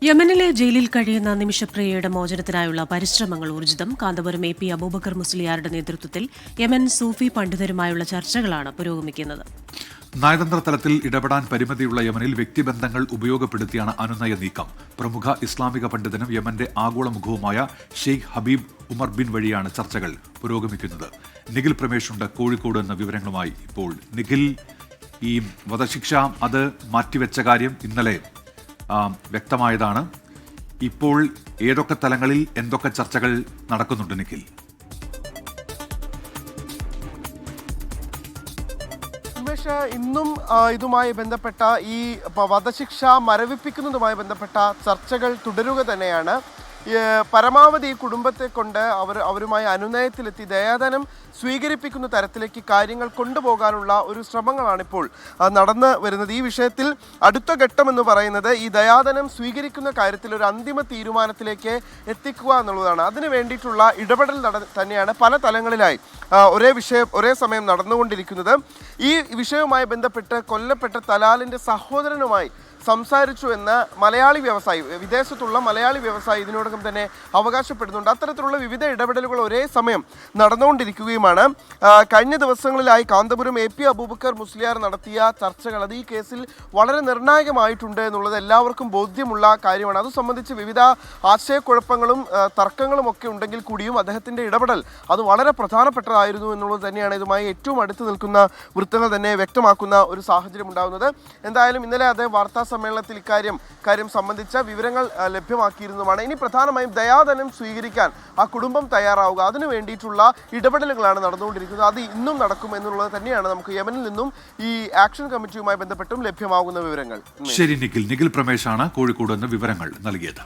യമനിലെ ജയിലിൽ കഴിയുന്ന നിമിഷപ്രിയയുടെ മോചനത്തിനായുള്ള പരിശ്രമങ്ങൾ ഊർജിതം. കാന്തപുരം AP അബൂബക്കർ മുസ്ലിയാരുടെ നേതൃത്വത്തിൽ യമൻ സൂഫി പണ്ഡിതരുമായുള്ള ചർച്ചകളാണ് പുരോഗമിക്കുന്നത്. നയതന്ത്ര തലത്തിൽ ഇടപെടാൻ പരിമിതിയുള്ള യമനിൽ വ്യക്തിബന്ധങ്ങൾ ഉപയോഗപ്പെടുത്തിയാണ് അനുനയ നീക്കം. പ്രമുഖ ഇസ്ലാമിക പണ്ഡിതനും യമന്റെ ആഗോള മുഖവുമായ ഷെയ്ഖ് ഹബീബ് ഉമർ ബിൻ വഴിയാണ് ചർച്ചകൾ പുരോഗമിക്കുന്നത്. നിഖിൽ പ്രമേഷ് ഉണ്ട് കോഴിക്കോട് എന്ന വിവരങ്ങളുമായി. ഇപ്പോൾ നിഖിൽ, ഈ വധശിക്ഷ അത് മാറ്റിവെച്ച കാര്യം ഇന്നലെ വ്യക്തമായതാണ്. ഇപ്പോൾ ഏതൊക്കെ തലങ്ങളിൽ എന്തൊക്കെ ചർച്ചകൾ നടക്കുന്നുണ്ട് നിഖിൽ? ഇന്നും ഇതുമായി ബന്ധപ്പെട്ട ഈ വധശിക്ഷ മരവിപ്പിക്കുന്നതുമായി ബന്ധപ്പെട്ട ചർച്ചകൾ തുടരുക തന്നെയാണ്. പരമാവധി ഈ കുടുംബത്തെ കൊണ്ട് അവരുമായി അനുനയത്തിലെത്തി ദയാദാനം സ്വീകരിപ്പിക്കുന്ന തരത്തിലേക്ക് കാര്യങ്ങൾ കൊണ്ടുപോകാനുള്ള ഒരു ശ്രമങ്ങളാണിപ്പോൾ നടന്നു വരുന്നത്. ഈ വിഷയത്തിൽ അടുത്ത ഘട്ടം എന്ന് പറയുന്നത് ഈ ദയാദാനം സ്വീകരിക്കുന്ന കാര്യത്തിൽ ഒരു അന്തിമ തീരുമാനത്തിലേക്ക് എത്തിക്കുക എന്നുള്ളതാണ്. അതിനു വേണ്ടിയിട്ടുള്ള ഇടപെടൽ തന്നെയാണ് പല തലങ്ങളിലായി ഒരേ സമയം നടന്നുകൊണ്ടിരിക്കുന്നത്. ഈ വിഷയവുമായി ബന്ധപ്പെട്ട് കൊല്ലപ്പെട്ട തലാലിൻ്റെ സഹോദരനുമായി സംസാരിച്ചു എന്ന് മലയാളി വ്യവസായി, വിദേശത്തുള്ള മലയാളി വ്യവസായി ഇതിനോടകം തന്നെ അവകാശപ്പെടുന്നുണ്ട്. അത്തരത്തിലുള്ള വിവിധ ഇടപെടലുകൾ ഒരേ സമയം നടന്നുകൊണ്ടിരിക്കുകയുമാണ്. കഴിഞ്ഞ ദിവസങ്ങളിലായി കാന്തപുരം AP അബൂബക്കർ മുസ്ലിയാർ നടത്തിയ ചർച്ചകൾ അത് ഈ കേസിൽ വളരെ നിർണായകമായിട്ടുണ്ട് എന്നുള്ളത് എല്ലാവർക്കും ബോധ്യമുള്ള കാര്യമാണ്. അത് സംബന്ധിച്ച് വിവിധ ആശയക്കുഴപ്പങ്ങളും തർക്കങ്ങളും ഒക്കെ ഉണ്ടെങ്കിൽ കൂടിയും അദ്ദേഹത്തിൻ്റെ ഇടപെടൽ അത് വളരെ പ്രധാനപ്പെട്ടതായിരുന്നു എന്നുള്ളത് തന്നെയാണ് ഇതുമായി ഏറ്റവും അടുത്ത് നിൽക്കുന്ന വൃത്തങ്ങൾ തന്നെ വ്യക്തമാക്കുന്ന ഒരു സാഹചര്യം ഉണ്ടാകുന്നത്. എന്തായാലും ഇന്നലെ അദ്ദേഹം വാർത്താ സമ്മേളനത്തിൽ കാര്യം സംബന്ധിച്ച വിവരങ്ങൾ ലഭ്യമാക്കിയിരുന്നതുമാണ്. ഇനി പ്രധാനമായും ദയാദാനം സ്വീകരിക്കാൻ ആ കുടുംബം തയ്യാറാവുക, അതിനു വേണ്ടിയിട്ടുള്ള ഇടപെടലുകളാണ് നടന്നുകൊണ്ടിരിക്കുന്നത്. അത് ഇന്നും നടക്കും എന്നുള്ളത് തന്നെയാണ് നമുക്ക് യമനിൽ നിന്നും ഈ ആക്ഷൻ കമ്മിറ്റിയുമായി ബന്ധപ്പെട്ടും ലഭ്യമാകുന്ന വിവരങ്ങൾ. ശരി നിഖിൽ പ്രമേശാണ് കോഴിക്കോട് നിന്ന് വിവരങ്ങൾ നൽകിയത്.